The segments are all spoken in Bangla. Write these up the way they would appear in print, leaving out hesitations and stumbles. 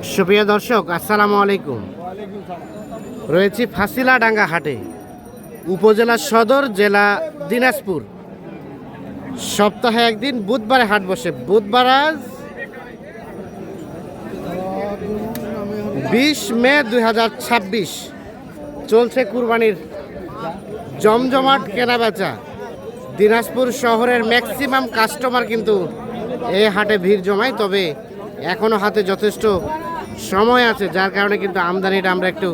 সুপ্রিয় দর্শক, আসসালামু আলাইকুম। রয়েছি ফাঁসিলাডাঙ্গা হাটে, উপজেলা সদর, জেলা দিনাজপুর। সপ্তাহে একদিন বুধবারে হাট বসে। বুধবার আজ 20 মে 2026। চলছে কুরবানির জমজমাট কেনাবেচা। দিনাজপুর শহরের ম্যাক্সিমাম কাস্টমার কিন্তু এই হাটে ভিড় জমায়। তবে এখনও হাতে যথেষ্ট সময় আছে, যার কারণে কিন্তু আমদানিটা আমরা একটু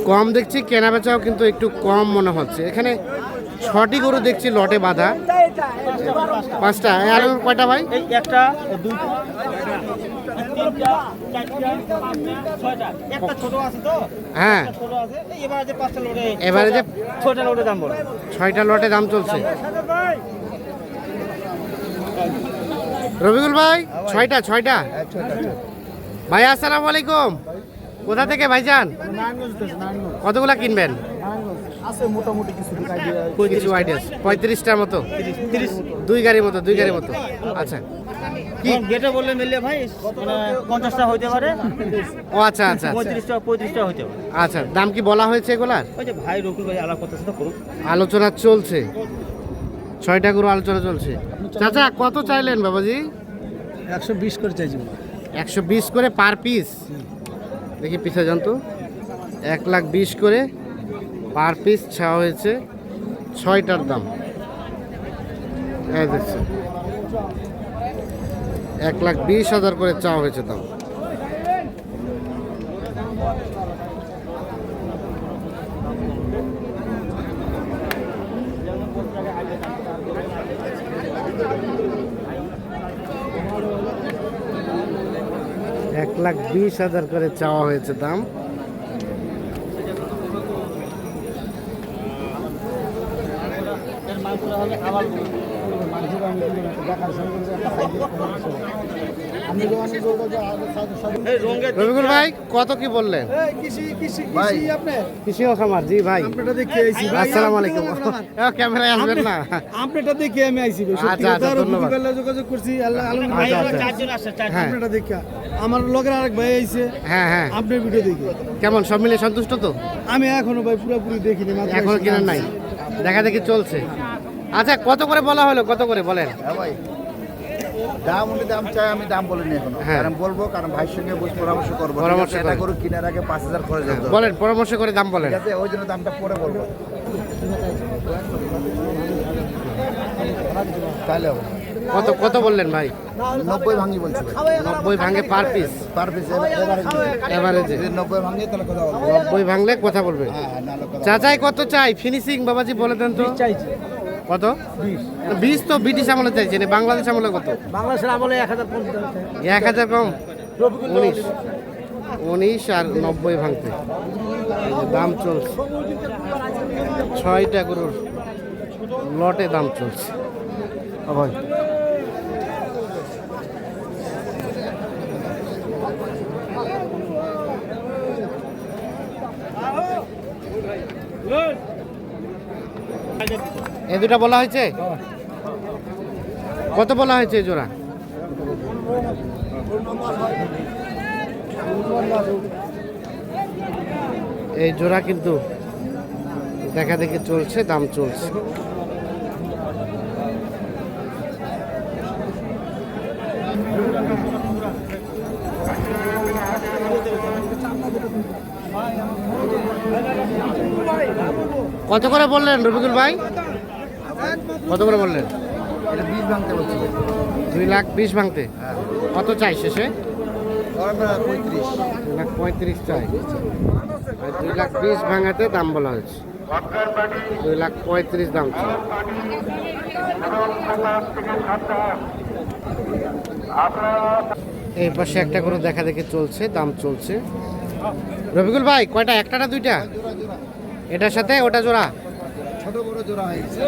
কম দেখছি, কেনাবেচাও কিন্তু একটু কম মনে হচ্ছে। এখানে 6টি গরু দেখছি লটে বাঁধা, 5টা। আর কয়টা ভাই? একটা, দুইটা, তিনটা, চারটা, পাঁচটা, ছয়টা। একটা ছোট আছে তো? হ্যাঁ, ছোট আছে। এবারে যে 5টা লটে, এবারে যে 6টা লটে দাম বলে। 6টা লটে দাম চলছে। রবিকুল ভাই, 6টা। ভাই আসসালামু আলাইকুম। কোথা থেকে ভাইজান? কতগুলা কিনবেন? আছে মোটামুটি কিছু আইডিয়া, 35টার মতো, 2 গাড়ির মতো। আচ্ছা, কি গেটে বললে মিললে ভাই, মানে 50টা হইতে পারে। ও আচ্ছা। 35টা হইতে পারে। আচ্ছা, দাম কি বলা হয়েছে এগুলার? ওই যে ভাই রকুল ভাই আলাপ করতেছে তো, করুক। আলোচনা চলছে, 6টা গরু আলোচনা চলছে। চাচা কত চাইলেন বাবাজি? 120 করে চাইছি। 120 করে পার পিস। দেখি পিছা জান তো, 1,20,000 করে পার পিস ছাওয়া হয়েছে। 6টার দাম এই দেখছেন, 1,20,000 করে চাওয়া হয়েছে দাম। $1,20,000 করে চাওয়া হয়েছে দাম। রবিকুল ভাই কত কি বললেন? কৃষি ও খামার, জি ভাই। আসসালামু আলাইকুম। ক্যামেরায় আসবেন না? আপনারটা দেখে আমি আইছি। আচ্ছা, ধন্যবাদ। যোগাযোগ করছি। হ্যাঁ, দেখে আমার লগের আরেক ভাই আইছে। হ্যাঁ। আপনার ভিডিও দেখে কেমন, সব মিলে সন্তুষ্ট তো? আমি এখনো ভাই পুরোপুরি দেখিনি, এখনো কেনার নাই, দেখা দেখি চলছে। আচ্ছা, কত করে বলা হলো, কত করে বলেন? দাম অনুযায়ী দাম চাই, আমি দাম বলিনি এখনো। হ্যাঁ। কারণ বলবো, কারণ ভাইয়ের সঙ্গে পরামর্শ করবো। পরামর্শ এটা করে। গরু কেনার আগে 5,000 খরচ হবে। বলেন, পরামর্শ করে দাম বলেন। ঠিক আছে, ওই জন্য দামটা পরে বলবো। তাহলে হবে। কত বললেন ভাই? 90 ভাঙি বলছি ভাই। 90 ভাঙে পার পিস? পার পিস এভারেজে যদি 90 ভাঙে তাহলে কথা বলবো। 90 ভাঙলে কথা বলবে। হ্যাঁ, নাহলে কথা চাচাই কত চাই ফিনিশিং বাবাজি বলে দেন তো। চাইছি কত? 20 তো ব্রিটিশ আমলে চাইছেন, বাংলাদেশ আমলে কত? বাংলাদেশের আমলে 1050 টাকা। 1000 কম, 19 আর 90 ভাঙতে এই যে দাম চলছে। 6টা গরুর লটে দাম চলছে। ও ভাই, এই দুটা বলা হয়েছে? কত বলা হয়েছে এই জোড়া? এই জোড়া কিন্তু দেখা দেখি চলছে, দাম চলছে। কত করে বললেন রবিকুল ভাই? কত করে বললেন? এটা 20 ভাঙতে বলছি। 2,20,000 ভাঙতে। কত চাই শেষে? 35। 2,35,000 চাই, আর 2,20,000 ভাঙাতে দাম বলা হয়েছে। 2,35,000 দাম চাই। এই পাশে একটা করে দেখা দেখে চলছে, দাম চলছে। রবিকুল ভাই কয়টা, একটা না দুইটা? এটার সাথে ওটা জোড়া? ছোট বড় জোড়া হয়েছে।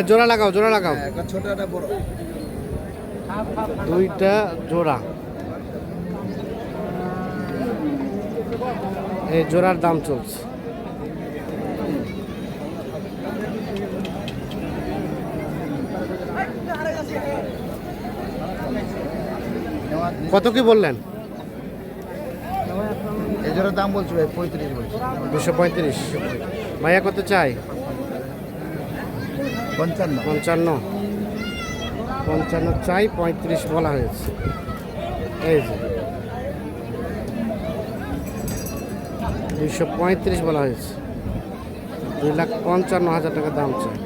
জোড়া লাগাও, জোড়া লাগাও। একটা ছোট একটা বড়। 2টা জোড়া। এই জোড়ার দাম চলছে। কত কি বললেন? জোড়া দাম বলছি ভাই 35 বলছি 235। ভাইয়া কত চাই? 55 55। 55 চাই, 35 বলা হয়েছে। এই যে 235 বলা হয়েছে, 2,55,000 টাকা দাম চাই।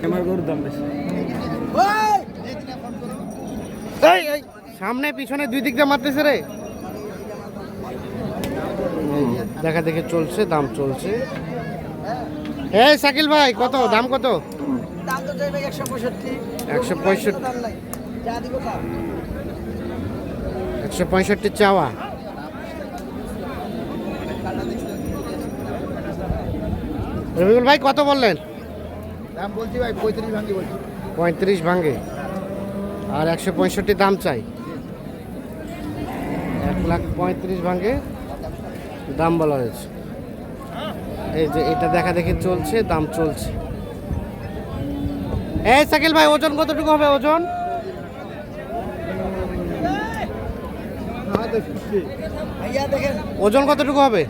আমার গরুর দাম বেশি। এই এই সামনে পিছনে দুই দিক দিয়ে মারতেছে রে। দেখা দেখে চলছে, দাম চলছে। এই শাকিল ভাই কত দাম? কত? দাম তো চাইবে 165। 165। দাম নাই, যা দিব তা। 165 চাওয়া। রবিউল ভাই কত বললেন? দাম বলছি ভাই 35 ভাঙি বলছি 35 ভাঙে, আর 165 দাম চাই। 1,35,000 ভাঙে দাম বলা হয়েছে। এই যে এটা দেখা দেখি চলছে, দাম চলছে। এই শাকিল ভাই ওজন কতটুকু হবে? ওজন ভাইয়া দেখেন, ওজন কতটুকু হবে?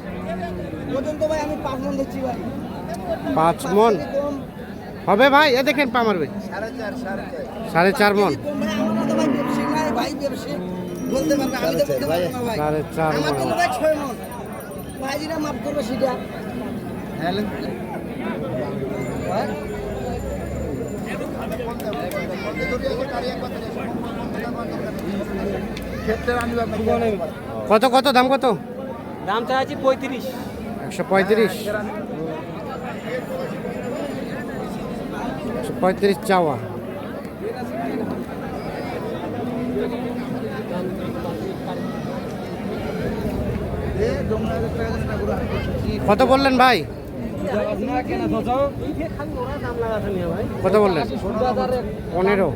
ওজন তো ভাই আমি 5 মণ দিচ্ছি ভাই। 5 মণ কম হবে ভাই। এ দেখেন পা মারবে 4.5 মণ। কম ভাই, আমার মতো ভাই ব্যবসায়ী নাই, ভাই ব্যবসায়ী বলতে পারবে, আমি তো বলতে পারবো না ভাই। 4.5 আমার মণ। তো ভাই 6 মণ। ভাই যেটা মাপ করবে সেটা। কত কত দাম কত? দাম চাইছি 35। 135। 135 চাওয়া। কত বললেন ভাই? কত বললেন? 15।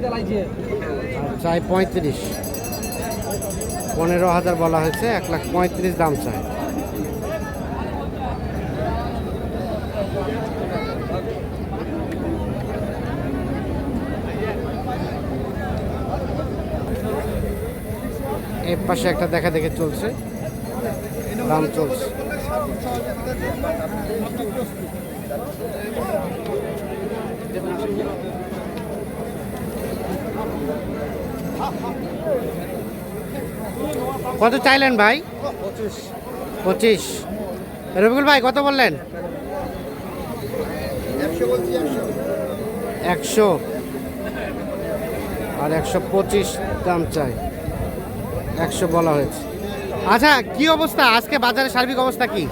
চাই 35। 15,000 বলা হয়েছে, 1,35,000 দাম চাই। এর পাশে একটা দেখা দেখে চলছে, দাম চলছে। কত চাইলেন ভাই? 25। রবিকুল ভাই কত বললেন? 100 আর 125 দাম চাই। 100 বলা হয়েছে। আচ্ছা কি অবস্থা আজকে বাজারে, সার্বিক অবস্থা কি?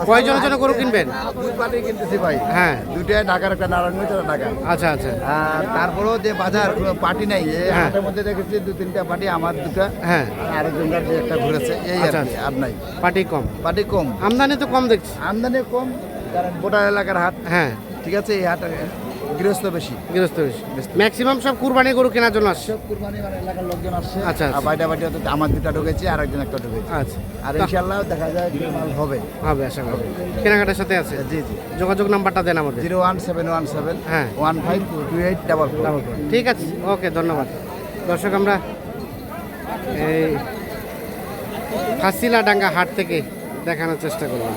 কয়জনের জন্য গরু কিনবেন? দুই পাটি কিনতেছি ভাই হ্যাঁ। দুইটা ঢাকার, একটা নারায়ণগঞ্জ, একটা ঢাকা। আচ্ছা আচ্ছা। আর তারপরেও যে বাজার কোনো পার্টি নাই, এই হ্যাঁ। হাটের মধ্যে দেখেছি 2-3টা পার্টি, আমার দুটা হ্যাঁ। আর আরেকজনকার যে একটা ঘুরেছে, এই আর আচ্ছা, কি, আর নাই। পার্টি কম, পার্টি কম, আমদানি তো কম দেখছি। আমদানি কম, কারণ গোটা এলাকার হাট। হ্যাঁ, ঠিক আছে, এই হাট গৃহস্থ বেশি। গৃহস্থ ম্যাক্সিমাম সব কুরবানি গরু কেনার জন্য আসছে। সব কুরবানি মানে এলাকার লোকজন আসছে। আচ্ছা, আচ্ছা। আর বাইটা বাইটা তো আমার দুটা ঢুকেছে, আর একজন একটা ঢুকেছে। আচ্ছা, আর ইনশাআল্লাহ দেখা যায় মাল হবে। হবে আশা করি। কেনাকাটার সাথে আছে। জি জি। যোগাযোগ নাম্বারটা দেন আমাদের। 01717 হ্যাঁ। 152844। ঠিক আছে, ওকে, ধন্যবাদ। দর্শক আমরা এই ফাসিলাডাঙ্গা হাট থেকে দেখানোর চেষ্টা করলাম।